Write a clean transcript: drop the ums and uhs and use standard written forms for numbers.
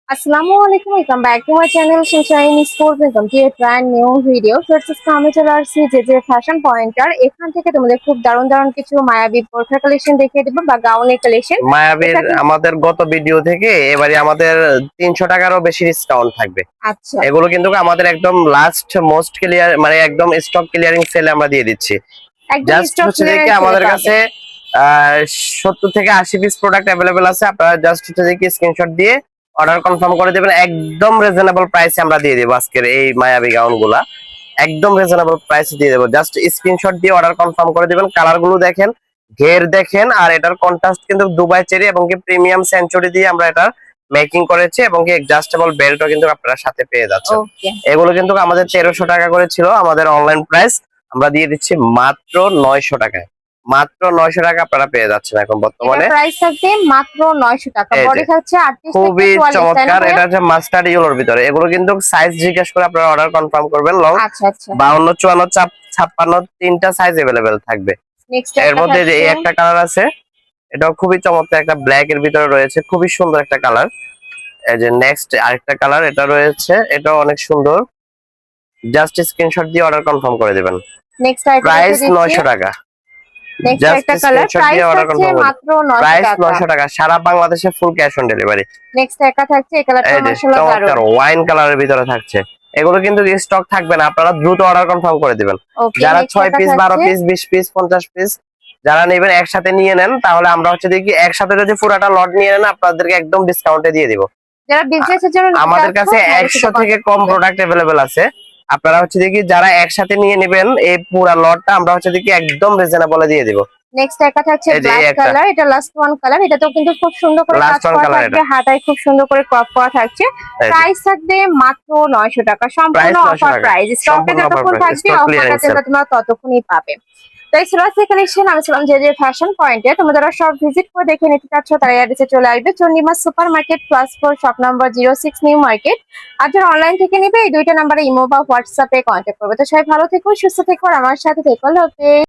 Assalamualaikum, welcome back to my channel Sunshine Sports. Welcome to a brand new video. First is আমি চলে আসছি যে fashion pointer. এখান থেকে তোমাদের খুব দারুণ দারুণ কিছু মায়াবী বোরখা কালেকশন দেখিয়ে দেবো বা গাউনের কালেকশন। মায়াবীর আমাদের গত ভিডিও থেকে এবারে আমাদের 300 টাকারও বেশি ডিসকাউন্ট থাকবে। আচ্ছা, এগুলো কিন্তু আমাদের একদম লাস্ট মোস্ট ক্লিয়ার মানে একদম স্টক ক্লিয়ারিং সেলে আমরা দিয়ে দিচ্ছি। জাস্ট হচ্ছে যে আমাদের কাছে 70 থেকে 80 পিস প্রোডাক্ট अवेलेबल আছে। আপনারা জাস্ট হচ্ছে যে স্ক্রিনশট দিয়ে অর্ডার কনফার্ম করে দিবেন। একদম রিজনেবল প্রাইসে আমরা দিয়ে দেব আজকের এই মায়াবী গাউনগুলা। একদম রিজনেবল প্রাইসে দিয়ে দেব। জাস্ট স্ক্রিনশট দিয়ে অর্ডার কনফার্ম করে দিবেন। কালারগুলো দেখেন, ঘের দেখেন, আর এটার কন্ট্রাস্ট কিন্তু দুবাই চেরি এবং কি প্রিমিয়াম সেঞ্চুরি দিয়ে আমরা এটা মেকিং করেছি এবং কি অ্যাডজাস্টেবল বেল্টও কিন্তু আপনারা সাথে পেয়ে যাচ্ছেন। এগুলো কিন্তু আমাদের 1300 টাকা করে ছিল আমাদের অনলাইন প্রাইস, আমরা দিয়ে দিচ্ছি মাত্র 900 টাকায়। মাত্র 900 টাকা আপনারা পেয়ে যাচ্ছেন এখন বর্তমানে। প্রাইস থাকছে মাত্র 900 টাকা। বডি থাকছে 38 খুবই চমৎকার। এটা হচ্ছে মাস্টার্ড ইয়েলোর ভিতরে। এগুলো কিন্তু সাইজ জিজ্ঞেস করে আপনারা অর্ডার কনফার্ম করবেন। লং 52 54 56 তিনটা সাইজ अवेलेबल থাকবে। এর মধ্যে যে এই একটা কালার আছে, এটাও খুবই চমৎকার, একটা ব্ল্যাক এর ভিতরে রয়েছে, খুবই সুন্দর একটা কালার। এই যে নেক্সট আরেকটা কালার এটা রয়েছে, এটাও অনেক সুন্দর। জাস্ট স্ক্রিনশট দিয়ে অর্ডার কনফার্ম করে দিবেন। নেক্সট প্রাইস 900 টাকা। জাস্ট স্ক্রিনশট দিয়ে অর্ডার কনফার্ম মাত্র 900 টাকা। সারা বাংলাদেশে full cash on delivery. Next একটা থাকছে এই কালারটা মাশাআল্লাহ চমৎকার ওয়াইন কালারের ভিতরে থাকছে। এগুলো কিন্তু স্টক থাকবে না, আপনারা দ্রুত অর্ডার কনফার্ম করে দিবেন। যারা 6 পিস 12 পিস 20 পিস 50 পিস যারা নেবেন একসাথে নিয়ে নেন, তাহলে আমরা হচ্ছে দেখি একসাথে যদি পুরাটা লট নিয়ে নেন আপনাদেরকে একদম ডিসকাউন্টে দিয়ে দিব। যারা বিজনেসের জন্য আমাদের কাছে 100 থেকে কম প্রোডাক্ট अवेलेबल আছে। আপনারা হচ্ছে দেখি যারা একসাথে নিয়ে নেবেন এই পুরো লটটা আমরা হচ্ছে দেখি একদম রিজনেবলে দিয়ে দিব। নেক্সট একটা থাকছে ব্ল্যাক কালার, এটা লাস্ট ওয়ান কালার। এটা তো কিন্তু খুব সুন্দর করে কাজ করা থাকবে, হাতায় খুব সুন্দর করে ক্রপ করা থাকছে। প্রাইস থাকবে মাত্র 900 টাকা, সম্পূর্ণ অফার প্রাইস। স্টকে যতক্ষণ থাকবে অফারটা তোমরা ততক্ষণই পাবে। তো এই ছিল আজকের কালেকশন। আমি ছিলাম যে ফ্যাশন পয়েন্টে। তোমরা যারা সব ভিজিট করে দেখে নিতে চাচ্ছ তারা অ্যাড্রেসে চলে আসবে, Chandima super market +4 shop number 06 new market. আর যারা অনলাইন থেকে নিবে এই দুইটা নাম্বারে ইমো বা হোয়াটসঅ্যাপে কন্ট্যাক্ট করবে। তো সবাই ভালো থেকো, সুস্থ থেকো, আর আমার সাথে থেকো।